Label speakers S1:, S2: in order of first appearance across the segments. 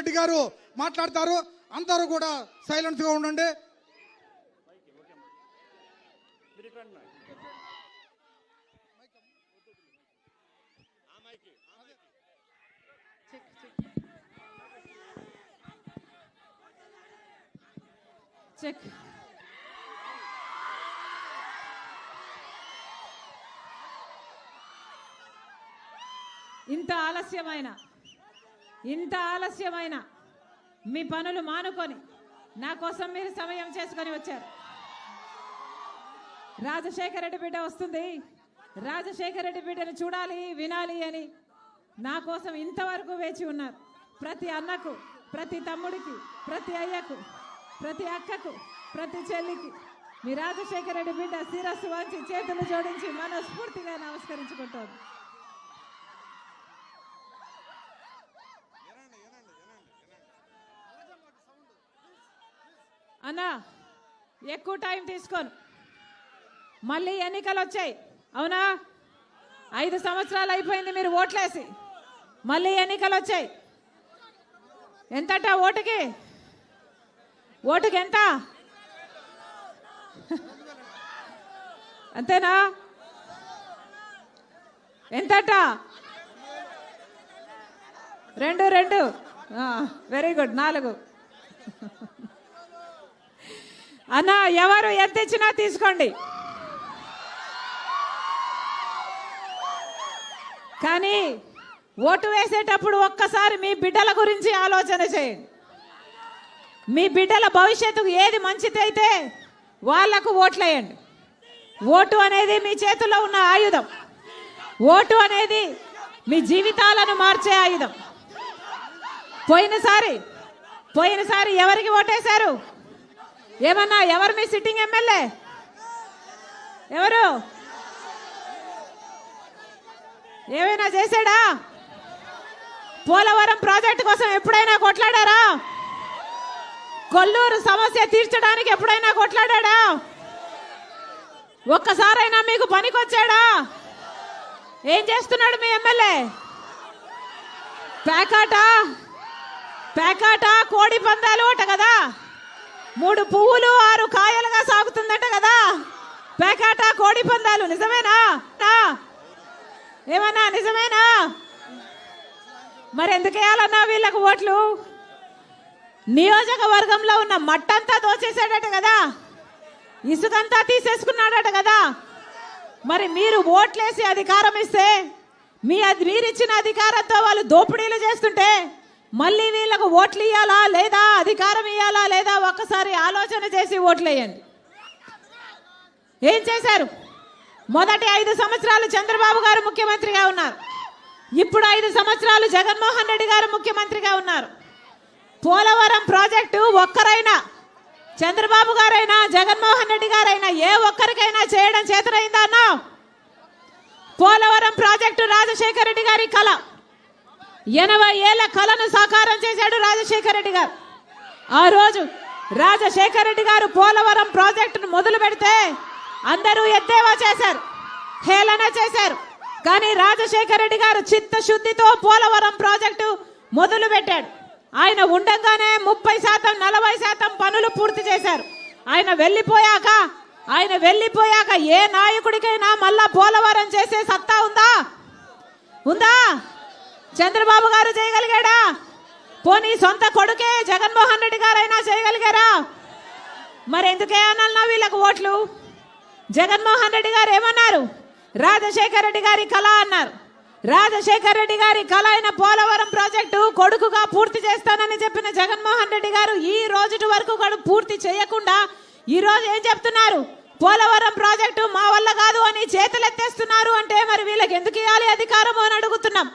S1: రెడ్డి గారు మాట్లాడతారు. అందరూ కూడా సైలెన్స్ గా ఉండండి.
S2: చెక్. ఇంత ఆలస్యమైన మీ పనులు మానుకొని నా కోసం మీరు సమయం చేసుకొని వచ్చారు. రాజశేఖర రెడ్డి బిడ్డ వస్తుంది, రాజశేఖర రెడ్డి బిడ్డను చూడాలి వినాలి అని నా కోసం ఇంతవరకు వేచి ఉన్నారు. ప్రతి అన్నకు, ప్రతి తమ్ముడికి, ప్రతి అయ్యకు, ప్రతి అక్కకు, ప్రతి చెల్లికి మీ రాజశేఖర రెడ్డి బిడ్డ శిరస్సు వంచి చేతులు జోడించి మనస్ఫూర్తిగా నమస్కరించుకుంటారు. అన్నా ఎక్కువ టైం తీసుకోను, మళ్ళీ ఎన్నికలు వచ్చాయి అవునా? 5 సంవత్సరాలు అయిపోయింది మీరు ఓట్లేసి, మళ్ళీ ఎన్నికలు వచ్చాయి. ఎంతట ఓటుకి ఎంత? అంతేనా? ఎంతట? 2 వెరీ గుడ్. 4 అన్నా ఎవరు ఎంత ఇచ్చినా తీసుకోండి, కానీ ఓటు వేసేటప్పుడు ఒక్కసారి మీ బిడ్డల గురించి ఆలోచన చేయండి. మీ బిడ్డల భవిష్యత్తుకు ఏది మంచిదైతే వాళ్లకు ఓట్లేయండి. ఓటు అనేది మీ చేతుల్లో ఉన్న ఆయుధం. ఓటు అనేది మీ జీవితాలను మార్చే ఆయుధం. పోయినసారి ఎవరికి ఓటేశారు? ఏమన్నా ఎవరు మీ సిట్టింగ్ ఎమ్మెల్యే? ఎవరు? ఏమైనా చేశాడా? పోలవరం ప్రాజెక్టు కోసం ఎప్పుడైనా కొట్లాడారా? కొల్లూరు సమస్య తీర్చడానికి ఎప్పుడైనా కొట్లాడా? ఒక్కసారైనా మీకు పనికొచ్చాడా? ఏం చేస్తున్నాడు మీ ఎమ్మెల్యే? పేకాట కోడి పందాలు అట కదా, 3 పువ్వులు 6 కాయలుగా సాగుతుందట కదా పేకాట కోడి పందాలు. నిజమేనా? ఏమన్నా నిజమేనా? మరి ఎందుకు వేయాలన్నా వీళ్ళకు ఓట్లు? నియోజకవర్గంలో ఉన్న మట్టంతా దోచేసాడట కదా, ఇసుకంతా తీసేసుకున్నాడట కదా. మరి మీరు ఓట్లేసి అధికారం ఇస్తే మీరిచ్చిన అధికారంతో వాళ్ళు దోపిడీలు చేస్తుంటే మళ్ళీ వీళ్ళకు ఓట్లు ఇవ్వాలా లేదా, అధికారం ఇవ్వాలా లేదా, ఒక్కసారి ఆలోచన చేసి ఓట్లేయండి. ఏం చేశారు? మొదటి 5 సంవత్సరాలు చంద్రబాబు గారు ముఖ్యమంత్రిగా ఉన్నారు. ఇప్పుడు 5 సంవత్సరాలు జగన్మోహన్ రెడ్డి గారు ముఖ్యమంత్రిగా ఉన్నారు. పోలవరం ప్రాజెక్టు ఒక్కరైనా, చంద్రబాబు గారైనా జగన్మోహన్ రెడ్డి గారైనా ఏ ఒక్కరికైనా చేయడం చేతనైందా అన్నా? పోలవరం ప్రాజెక్టు రాజశేఖర రెడ్డి గారి కళ. 80 ఏళ్ల కళను సాకారం చేశాడు రాజశేఖర రెడ్డి గారు. ఆ రోజు రాజశేఖర రెడ్డి గారు పోలవరం ప్రాజెక్టును మొదలు పెడితే అందరూ ఎద్దేవా చేశారు, హేళన చేశారు. కానీ రాజశేఖర రెడ్డి గారు చిత్తశుద్ధితో పోలవరం ప్రాజెక్టు మొదలు పెట్టాడు. ఆయన ఉండగానే 30% 40% పనులు పూర్తి చేశారు. ఆయన వెళ్ళిపోయాక ఏ నాయకుడికైనా మళ్ళా పోలవరం చేసే సత్తా ఉందా? చంద్రబాబు గారు చేయగలిగాడా? పోనీ సొంత కొడుకే జగన్మోహన్ రెడ్డి గారైనా చేయగలిగారా? మరి ఎందుకే అన్నా వీళ్ళకు ఓట్లు? జగన్మోహన్ రెడ్డి గారు ఏమన్నారు? రాజశేఖర రెడ్డి గారి కళ అన్నారు. రాజశేఖర రెడ్డి గారి కళ అయిన పోలవరం ప్రాజెక్టు కొడుకుగా పూర్తి చేస్తానని చెప్పిన జగన్మోహన్ రెడ్డి గారు ఈ రోజు వరకు కూడా పూర్తి చేయకుండా ఈ రోజు ఏం చెప్తున్నారు? పోలవరం ప్రాజెక్టు మా వల్ల కాదు అని చేతులెత్తేస్తున్నారు. అంటే మరి వీళ్ళకి ఎందుకు ఇవ్వాలి అధికారము అని అడుగుతున్నాం.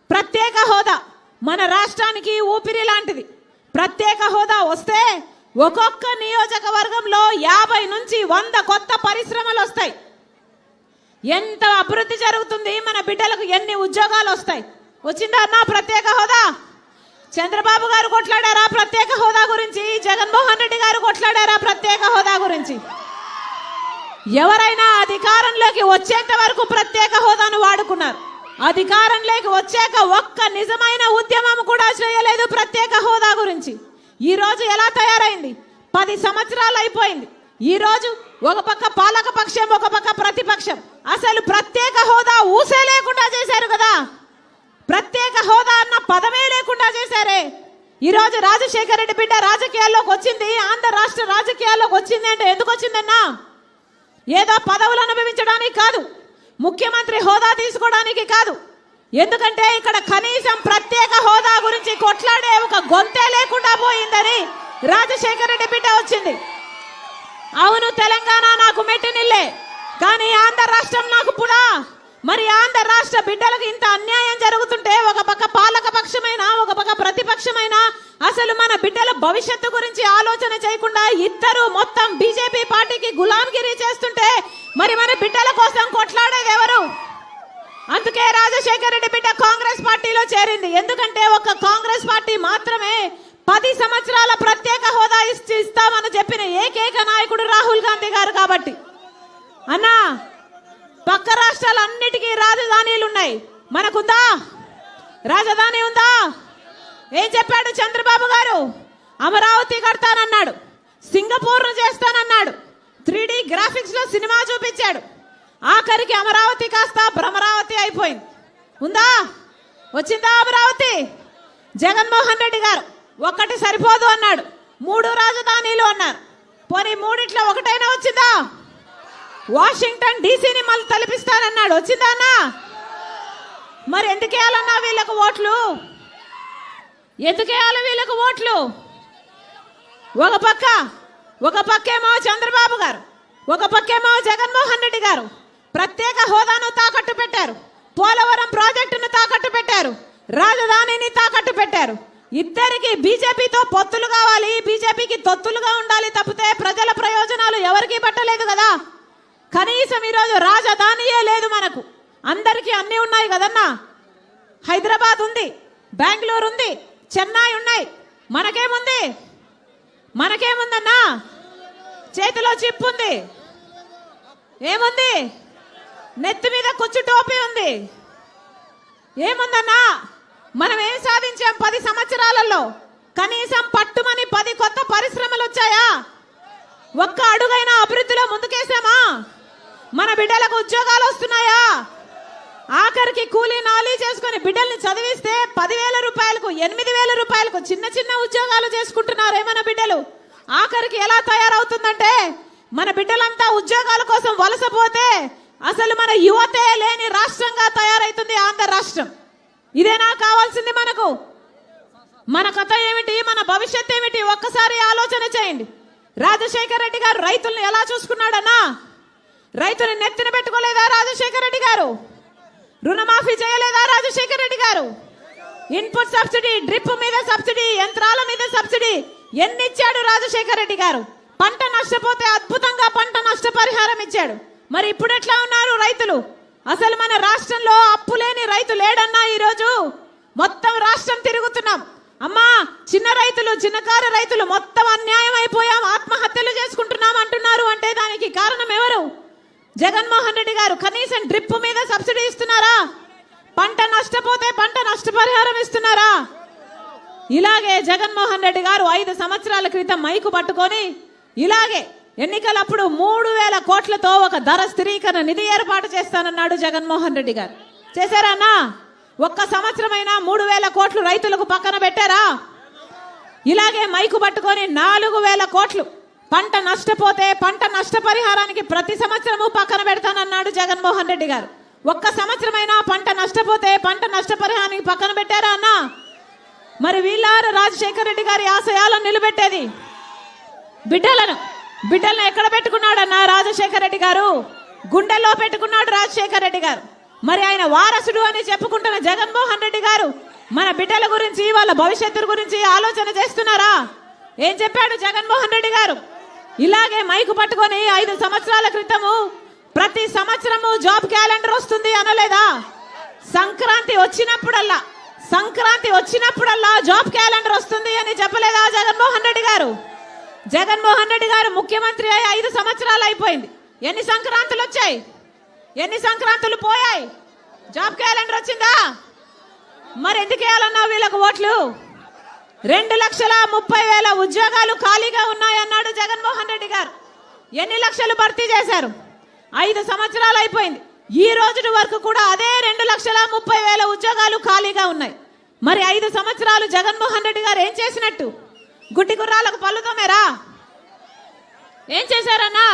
S2: ప్రత్యేక హోదా మన రాష్ట్రానికి ఊపిరి లాంటిది. ప్రత్యేక హోదా వస్తే ఒక్కొక్క నియోజకవర్గంలో 50 నుంచి 100 కొత్త పరిశ్రమలు వస్తాయి. ఎంత అభివృద్ధి జరుగుతుంది, మన బిడ్డలకు ఎన్ని ఉద్యోగాలు వస్తాయి. వచ్చిందా అన్న ప్రత్యేక హోదా? చంద్రబాబు గారు కొట్లాడారా ప్రత్యేక హోదా గురించి? జగన్మోహన్ రెడ్డి గారు కొట్లాడారా ప్రత్యేక హోదా గురించి? ఎవరైనా అధికారంలోకి వచ్చేంత వరకు ప్రత్యేక హోదాను వాడుకున్నారు. అధికారంలోకి వచ్చాక ఒక్క నిజమైన ఉద్యమం కూడా చేయలేదు ప్రత్యేక హోదా గురించి. ఈ రోజు ఎలా తయారైంది? 10 సంవత్సరాలు అయిపోయింది. ఈ రోజు ఒక పక్క పాలక పక్షం, ఒక పక్క ప్రతిపక్షం. అసలు ప్రత్యేక హోదా ఊసే లేకుండా చేశారు కదా. ప్రత్యేక హోదా అన్న పదమే లేకుండా చేశారే. ఈ రోజు రాజశేఖర రెడ్డి బిడ్డ రాజకీయాల్లోకి వచ్చింది, ఆంధ్ర రాష్ట్ర రాజకీయాల్లోకి వచ్చింది అంటే ఎందుకు వచ్చిందన్నా? ఏదో పదవులు అనుభవించడానికి కాదు, ముఖ్యమంత్రి హోదా తీసుకోవడానికి కాదు. ఎందుకంటే ఇక్కడ కనీసం ప్రత్యేక హోదా గురించి కొట్లాడే ఒక గొంతే లేకుండా పోయిందని రాజశేఖర రెడ్డి బిడ్డ వచ్చింది. అవును, తెలంగాణ నాకు మెట్టినిల్లే, కానీ ఆంధ్ర రాష్ట్రం నాకు పుడా. మరి ఆంధ్ర రాష్ట్ర బిడ్డలకు ఇంత అన్యాయం జరుగుతుంటే ఒక పక్క పాలక పక్షమైన, ఒక పక్క ప్రతిపక్షమైన అసలు మన బిడ్డల భవిష్యత్తు గురించి ఆలోచన చేయకుండా ఇద్దరు మొత్తం బీజేపీ పార్టీకి గులాంగిరి చేస్తుంటే మరి మన బిడ్డల కోసం కొట్లాడేది ఎవరు? అందుకే రాజశేఖర రెడ్డి బిడ్డ కాంగ్రెస్ పార్టీలో చేరింది. ఎందుకంటే ఒక కాంగ్రెస్ పార్టీ మాత్రమే 10 సంవత్సరాల ప్రత్యేక హోదా ఇస్తామని చెప్పిన ఏకైక నాయకుడు రాహుల్ గాంధీ గారు. కాబట్టి అన్నా, పక్క రాష్ట్రాలన్నిటికీ రాజధానీలు ఉన్నాయి, మనకుందా? రాజధాని ఉందా? ఏం చెప్పాడు చంద్రబాబు గారు? అమరావతి కడతానన్నాడు, సింగపూర్ను చేస్తానన్నాడు, 3D గ్రాఫిక్స్ లో సినిమా చూపించాడు. ఆఖరికి అమరావతి కాస్త భ్రమరావతి అయిపోయింది. ఉందా? వచ్చిందా అమరావతి? జగన్మోహన్ రెడ్డి గారు ఒక్కటి సరిపోదు అన్నాడు, 3 రాజధానీలు అన్నారు. పోనీ మూడిట్లో ఒకటైనా వచ్చిందా? వాషింగ్టన్ డీసీని మళ్ళీ తలపిస్తానన్నాడు, వచ్చిందా అన్నా? మరి ఎందుకేయాలన్నా వీళ్ళకు ఓట్లు? ఎందుకేయాలి వీళ్ళకు ఓట్లు? ఒక పక్కేమో చంద్రబాబు గారు, ఒక పక్కేమో జగన్మోహన్ రెడ్డి గారు ప్రత్యేక హోదాను తాకట్టు పెట్టారు, పోలవరం ప్రాజెక్టును తాకట్టు పెట్టారు, రాజధానిని తాకట్టు పెట్టారు. ఇద్దరికి బీజేపీతో పొత్తులు కావాలి, బీజేపీకి తొత్తులుగా ఉండాలి తప్పితే ప్రజల ప్రయోజనాలు ఎవరికీ పట్టలేదు కదా. కనీసం ఈరోజు రాజధానియే లేదు మనకు. అందరికీ అన్నీ ఉన్నాయి కదన్నా. హైదరాబాద్ ఉంది, బెంగళూరు ఉంది, చెన్నై ఉన్నాయి. మనకేముంది? మనకేముందన్నా? చేతిలో చిప్ ఉంది, ఏముంది? నెత్తి మీద కుచ్చు టోపీ ఉంది, ఏముందన్నా? మనం ఏం సాధించాం 10 సంవత్సరాలలో? కనీసం పట్టుమని 10 కొత్త పరిశ్రమలు వచ్చాయా? ఒక్క అడుగైనా అభివృద్ధిలో ముందుకేసామా? మన బిడ్డలకు ఉద్యోగాలు వస్తున్నాయా? ఆఖరికి కూలీ నాలీ చేసుకుని బిడ్డల్ని చదివిస్తే 10,000 రూపాయలకు, 8,000 రూపాయలకు చిన్న చిన్న ఉద్యోగాలు చేసుకుంటున్నారే మన బిడ్డలు. ఆఖరికి ఎలా తయారవుతుందంటే మన బిడ్డలంతా ఉద్యోగాల కోసం వలసపోతే అసలు మన యువతే లేని రాష్ట్రంగా తయారైతుంది ఆంధ్ర రాష్ట్రం. ఇదేనా కావాల్సింది మనకు? మన కథ ఏమిటి? మన భవిష్యత్ ఏమిటి? ఒక్కసారి ఆలోచన చేయండి. రాజశేఖర రెడ్డి గారు రైతులను ఎలా చూసుకున్నాడన్నా? రైతుని నెత్తిన పెట్టుకోలేదా రాజశేఖర రెడ్డి గారు? రుణమాఫీ చేయలేదా రాజశేఖర రెడ్డి గారు? ఇన్పుట్ సబ్సిడీ, డ్రిప్ మీద సబ్సిడీ, యంత్రాల మీద సబ్సిడీ ఎన్ని ఇచ్చాడు రాజశేఖర రెడ్డి గారు? పంట నష్టపోతే అద్భుతంగా పంట నష్టపరిహారం ఇచ్చాడు. మరి ఇప్పుడు ఎట్లా ఉన్నారు రైతులు? అసలు మన రాష్ట్రంలో అప్పు లేని రైతు లేడన్నా. ఈరోజు మొత్తం రాష్ట్రం తిరుగుతున్నాం, అమ్మా చిన్న రైతులు, చిన్నకారు రైతులు మొత్తం అన్యాయం అయిపోయాం, ఆత్మహత్యలు చేసుకుంటున్నాం అంటున్నారు. అంటే దానికి కారణం ఎవరు? జగన్మోహన్ రెడ్డి గారు. కనీసం డ్రిప్ మీద సబ్సిడీ ఇస్తున్నారా? పంట నష్టపోతే పంట నష్టపరిహారం ఇస్తున్నారా? ఇలాగే జగన్మోహన్ రెడ్డి గారు 5 సంవత్సరాల క్రితం మైకు పట్టుకొని ఇలాగే ఎన్నికలప్పుడు 3,000 కోట్లతో ఒక ధర స్థిరీకరణ నిధి ఏర్పాటు చేస్తానన్నాడు జగన్మోహన్ రెడ్డి గారు. చేశారా అన్నా? ఒక్క సంవత్సరమైనా 3,000 కోట్లు రైతులకు పక్కన పెట్టారా? ఇలాగే మైకు పట్టుకొని 4,000 కోట్లు పంట నష్టపోతే పంట నష్టపరిహారానికి ప్రతి సంవత్సరము పక్కన పెడతానన్నాడు జగన్మోహన్ రెడ్డి గారు. ఒక్క సంవత్సరమైనా పంట నష్టపోతే పంట నష్టపరిహారానికి పక్కన పెట్టారా అన్నా? మరి వీళ్ళారు రాజశేఖర రెడ్డి గారి ఆశయాలను నిలబెట్టేది? బిడ్డలను ఎక్కడ పెట్టుకున్నాడన్నా రాజశేఖర రెడ్డి గారు? గుండెల్లో పెట్టుకున్నాడు రాజశేఖర రెడ్డి గారు. మరి ఆయన వారసుడు అని చెప్పుకుంటున్న జగన్మోహన్ రెడ్డి గారు మన బిడ్డల గురించి, వాళ్ళ భవిష్యత్తు గురించి ఆలోచన చేస్తున్నారా? ఏం చెప్పాడు జగన్మోహన్ రెడ్డి గారు? ఇలాగే మైకు పట్టుకొని 5 సంవత్సరాల క్రితము ప్రతి సంవత్సరము జాబ్ క్యాలెండర్ వస్తుంది అనలేదా? సంక్రాంతి వచ్చినప్పుడల్లా జాబ్ క్యాలెండర్ వస్తుంది అని చెప్పలేదా జగన్మోహన్ రెడ్డి గారు? జగన్మోహన్ రెడ్డి గారు ముఖ్యమంత్రి అయి 5 సంవత్సరాలు అయిపోయింది. ఎన్ని సంక్రాంతులు వచ్చాయి? ఎన్ని సంక్రాంతులు పోయాయి? జాబ్ క్యాలెండర్ వచ్చిందా? మరి ఎందుకు వేయాలన్నావు వీళ్ళకు ఓట్లు? 2,30,000 ఉద్యోగాలు ఖాళీగా ఉన్నాయన్నాడు జగన్మోహన్ రెడ్డి గారు. ఎన్ని లక్షలు భర్తీ చేశారు? 5 సంవత్సరాలు అయిపోయింది. ఈ రోజు వరకు కూడా అదే 2,30,000 ఉద్యోగాలు ఖాళీగా ఉన్నాయి. మరి 5 సంవత్సరాలు జగన్మోహన్ రెడ్డి గారు ఏం చేసినట్టు? గుడ్డి గుర్రాలకు పళ్ళుతోమేరా? ఏం చేశారన్నా?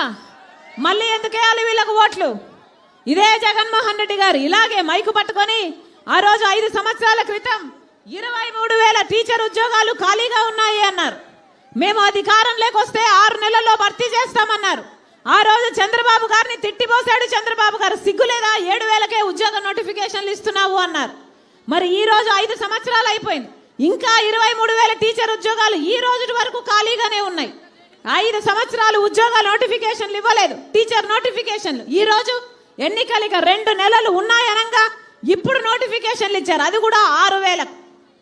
S2: మళ్ళీ ఎందుకు వేయాలి వీళ్ళకు ఓట్లు? ఇదే జగన్మోహన్ రెడ్డి గారు ఇలాగే మైకు పట్టుకొని ఆ రోజు 5 సంవత్సరాల క్రితం 23,000 టీచర్ ఉద్యోగాలు ఖాళీగా ఉన్నాయి అన్నారు. మేము అధికారంలోకి వస్తే 6 నెలల్లో భర్తీ చేస్తామన్నారు. ఆ రోజు చంద్రబాబు గారిని తిట్టిపోసాడు. చంద్రబాబు గారు సిగ్గులేదా 7,000కే ఉద్యోగ నోటిఫికేషన్లు ఇస్తున్నావు అన్నారు. మరి ఈ రోజు 5 సంవత్సరాలు అయిపోయింది, ఇంకా 23,000 టీచర్ ఉద్యోగాలు ఈ రోజు వరకు ఖాళీగానే ఉన్నాయి. 5 సంవత్సరాలు ఉద్యోగ నోటిఫికేషన్లు ఇవ్వలేదు, టీచర్ నోటిఫికేషన్లు. ఈ రోజు ఎన్నికలు 2 నెలలు ఉన్నాయనగా ఇప్పుడు నోటిఫికేషన్లు ఇచ్చారు, అది కూడా 6,000.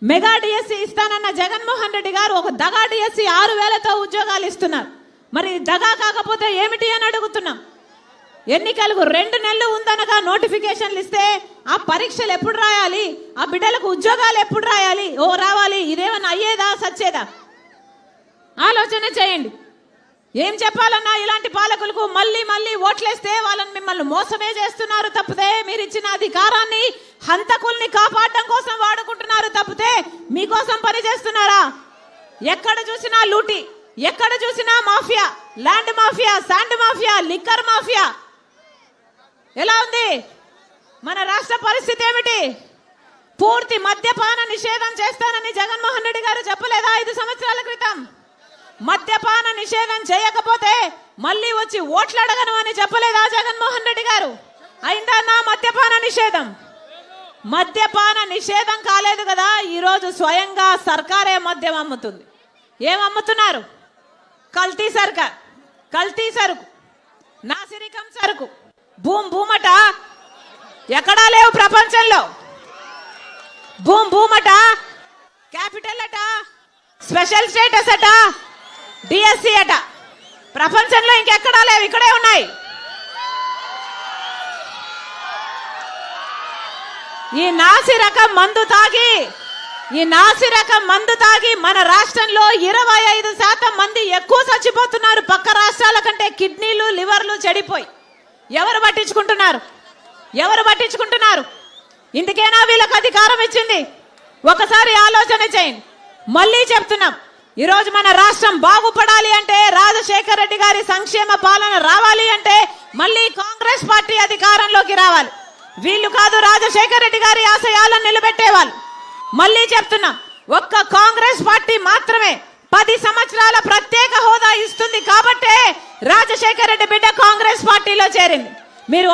S2: మెగా డిఎస్సి ఇస్తానన్న జగన్మోహన్ రెడ్డి గారు ఒక దగా డిఎస్సి 6,000తో ఉద్యోగాలు ఇస్తున్నారు. మరి దగా కాకపోతే ఏమిటి అని అడుగుతున్నాం. ఎన్నికలకు 2 నెలలు ఉందనగా నోటిఫికేషన్లు ఇస్తే ఆ పరీక్షలు ఎప్పుడు రాయాలి? ఆ బిడ్డలకు ఉద్యోగాలు ఎప్పుడు రావాలి? ఇదేమన్నా అయ్యేదా సచ్చేదా? ఆలోచన చేయండి. ఏం చెప్పాలన్నా ఇలాంటి పాలకులకు మళ్ళీ మళ్ళీ ఓట్లేస్తే వాళ్ళని మిమ్మల్ని మోసమే చేస్తున్నారు తప్పితే మీరు ఇచ్చిన అధికారాన్ని హంతకుల్ని కాపాడడం కోసం వాడుకుంటున్నారు తప్పితే మీకోసం పని చేస్తున్నారా? ఎక్కడ చూసినా లూటి, ఎక్కడ చూసినా mafia, land mafia, sand mafia, liquor mafia. ఎలా ఉంది మన రాష్ట్ర పరిస్థితి? ఏమిటి? పూర్తి మద్యపాన నిషేధం చేస్తానని జగన్మోహన్ రెడ్డి గారు చెప్పలేదా 5 సంవత్సరాల క్రితం? మద్యపాన నిషేధం చేయకపోతే మళ్ళీ వచ్చి ఓట్లు అడగను అని చెప్పలేదా జగన్మోహన్ రెడ్డి గారు? అయిందా నా మద్యపాన నిషేధం? మద్యపాన నిషేధం కాలేదు కదా, ఈరోజు స్వయంగా సర్కారే మద్యం అమ్ముతుంది. ఏం అమ్ముతున్నారు? కల్తీ సరుకు, నాసిరికం సరుకు, భూమట ఎక్కడా లేవు ప్రపంచంలో. భూమట, క్యాపిటల్ అట, స్పెషల్ స్టేటస్ అట, డిఎస్సి అట, ప్రపంచంలో ఇంకెక్కడా లేవు, ఇక్కడే ఉన్నాయి. ఈ నాసి రకం మందు తాగి మన రాష్ట్రంలో 25% మంది ఎక్కువ చచ్చిపోతున్నారు పక్క రాష్ట్రాల కంటే. కిడ్నీలు, లివర్లు చెడిపోయి ఎవరు పట్టించుకుంటున్నారు? ఇందుకేనా వీళ్ళకి అధికారం ఇచ్చింది? ఒకసారి ఆలోచన చేయండి. మళ్ళీ చెప్తున్నాం, ఈరోజు మన రాష్ట్రం బాగుపడాలి అంటే, రాజశేఖర రెడ్డి గారి సంక్షేమ పాలన రావాలి అంటే మళ్ళీ కాంగ్రెస్ పార్టీ అధికారంలోకి రావాలి. వీళ్ళు కాదు రాజశేఖర రెడ్డి గారి ఆశయాలను నిలబెట్టేవాళ్ళు. మళ్ళీ చెప్తున్నా, ఒక్క కాంగ్రెస్ పార్టీ మాత్రమే 10 సంవత్సరాల ప్రత్యేక హోదా ఇస్తుంది కాబట్టే రాజశేఖర రెడ్డి బిడ్డ కాంగ్రెస్ పార్టీలో చేరింది. మీరు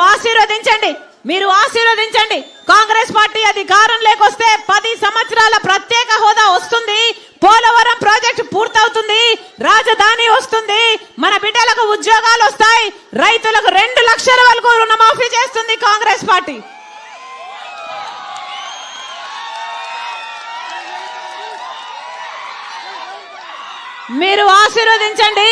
S2: ఆశీర్వదించండి. కాంగ్రెస్ పార్టీ అధికారంలోకి వస్తే 10 సంవత్సరాల ప్రత్యేక హోదా వస్తుంది, పోలవరం ప్రాజెక్టు పూర్తవుతుంది, రాజధాని వస్తుంది, మన బిడ్డలకు ఉద్యోగాలు వస్తాయి, రైతులకు 2 లక్షల వరకు రుణమాఫీ చేస్తుంది కాంగ్రెస్ పార్టీ. మీరు ఆశీర్వదించండి.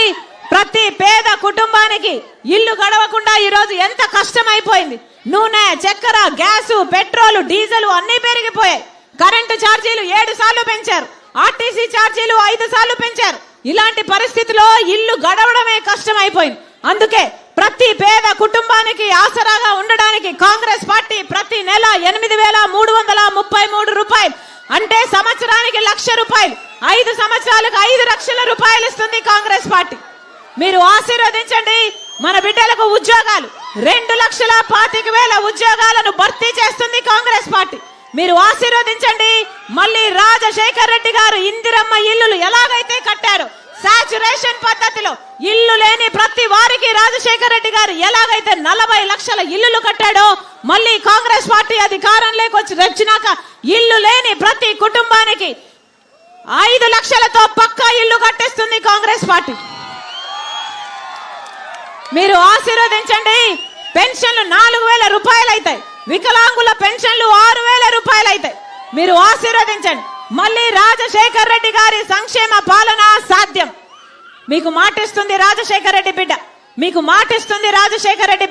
S2: ప్రతి పేద కుటుంబానికి ఇల్లు గడవకుండా ఈరోజు ఎంత కష్టమైపోయింది. నూనె, చక్కెర, గ్యాసు, పెట్రోలు, డీజిల్ అన్ని పెరిగిపోయాయి. కరెంటు ఛార్జీలు 7 సార్లు పెంచారు, ఆర్టీసీ ఛార్జీలు 5 సార్లు పెంచారు. ఇలాంటి పరిస్థితిలో ఇల్లు గడవడమే కష్టమైపోయింది. అందుకే ప్రతి పేద కుటుంబానికి ఆసరాగా ఉండడానికి కాంగ్రెస్ పార్టీ ప్రతి నెల 8,333 రూపాయలు అంటే సంవత్సరానికి 1,00,000 రూపాయలు, 5 సంవత్సరాలకు 5 లక్షల రూపాయలు ఇస్తుంది కాంగ్రెస్ పార్టీ. మీరు ఆశీర్వదించండి. మన బిడ్డలకు ఉద్యోగాలు 2,25,000 ఉద్యోగాలను భర్తీ చేస్తుంది కాంగ్రెస్ పార్టీ. మీరు ఆశీర్వదించండి. మళ్ళీ రాజశేఖర రెడ్డి గారు ఇందిరమ్మ ఇల్లులు ఎలాగైతే కట్టారో, సాచురేషన్ పద్ధతిలో ఇల్లు లేని ప్రతి వారికి రాజశేఖర రెడ్డి గారు ఎలాగైతే 40 లక్షల ఇల్లులు కట్టాడో, మళ్ళీ కాంగ్రెస్ పార్టీ అధికారంలోకి వచ్చినాక ఇల్లు లేని ప్రతి కుటుంబానికి 5 లక్షలతో పక్కా ఇల్లు కట్టిస్తుంది కాంగ్రెస్ పార్టీ. మీరు ఆశీర్వదించండి. పెన్షన్లు 4,000 రూపాయలు అవుతాయి, వికలాంగుల పెన్షన్లు 6,000 రూపాయలు అవుతాయి. మీరు ఆశీర్వదించండి. మళ్ళీ రాజశేఖర రెడ్డి గారి సంక్షేమ పాలన సాధ్యం. మీకు మాటిస్తుంది రాజశేఖర రెడ్డి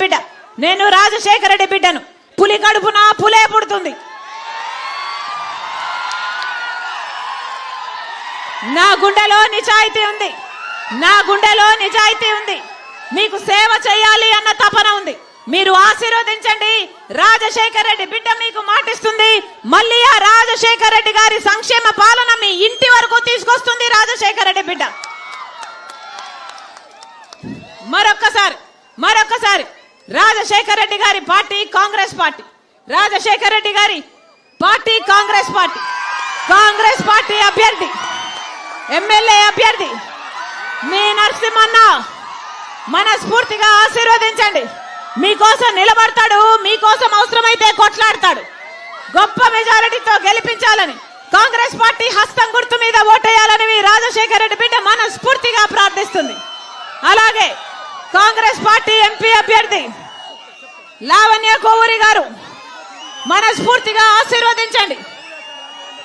S2: బిడ్డ, నేను రాజశేఖర రెడ్డి బిడ్డను. పులి కడుపున పులే పుడుతుంది. నా గుండెలో నిజాయితీ ఉంది, నా గుండెలో నిజాయితీ ఉంది. మీకు సేవ చేయాలి అన్న తపన ఉంది. మీరు ఆశీర్వదించండి. రాజశేఖర రెడ్డి బిడ్డ మీకు మాటిస్తుంది, మళ్ళీ ఆ రాజశేఖర రెడ్డి గారి సంక్షేమ పాలన మీ ఇంటి వరకు తీసుకొస్తుంది రాజశేఖర రెడ్డి బిడ్డ. మరొక్కసారి రాజశేఖర రెడ్డి గారి పార్టీ కాంగ్రెస్ పార్టీ, రాజశేఖర రెడ్డి గారి party Congress party, Congress party అభ్యర్థి ఎమ్మెల్యే అభ్యర్థి మీ నరసింహన్న మనస్ఫూర్తిగా ఆశీర్వదించండి. మీకోసం నిలబడతాడు, మీకోసం అవసరమైతే కొట్లాడతాడు. గొప్ప మెజారిటీతో గెలిపించాలని, కాంగ్రెస్ పార్టీ హస్తం గుర్తు మీద ఓటేయాలని మీ రాజశేఖర రెడ్డి బిడ్డ మనస్ఫూర్తిగా ప్రార్థిస్తుంది. అలాగే కాంగ్రెస్ పార్టీ ఎంపీ అభ్యర్థి లావణ్య కోవూరి గారు మనస్ఫూర్తిగా ఆశీర్వదించండి.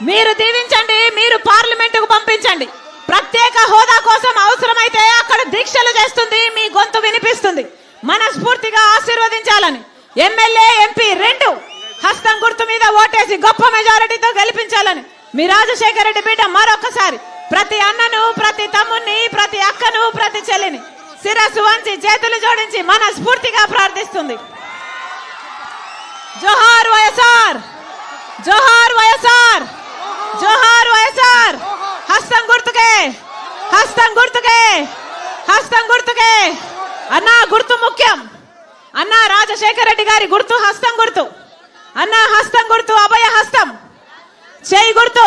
S2: మీరు దీవించండి, మీరు పార్లమెంటుకు పంపించండి. ప్రత్యేక హోదా కోసం అవసరమైతే అక్కడ దీక్షలు చేస్తుంది, మీ గొంతు వినిపిస్తుంది. మనస్ఫూర్తిగా ఆశీర్వదించాలని, ఎమ్మెల్యే ఎంపీ 2 హస్తం గుర్తు మీద ఓటేసి గొప్ప మెజారిటీతో గెలిపించాలని మీ రాజశేఖర రెడ్డి బిడ్డ మరొకసారి ప్రతి అన్నను, ప్రతి తమ్ముని, ప్రతి అక్కను, ప్రతి చెల్లిని శిరస్సు వంచి చేతులు జోడించి మనస్ఫూర్తిగా ప్రార్థిస్తుంది. జోహార్ వైఎస్ఆర్, జోహార్ వైఎస్ఆర్, జోహార్ వైఎస్ఆర్. హస్తం గుర్తుకే, హస్తం గుర్తుకే, హస్తం గుర్తుకే. అన్నా గుర్తు ముఖ్యం. అన్నా రాజశేఖర రెడ్డి గారి గుర్తు హస్తం గుర్తు. అన్నా హస్తం గుర్తు అభయ హస్తం. చేయి గుర్తు,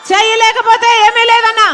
S2: చేయి లేకపోతే ఏమీ లేదన్నా.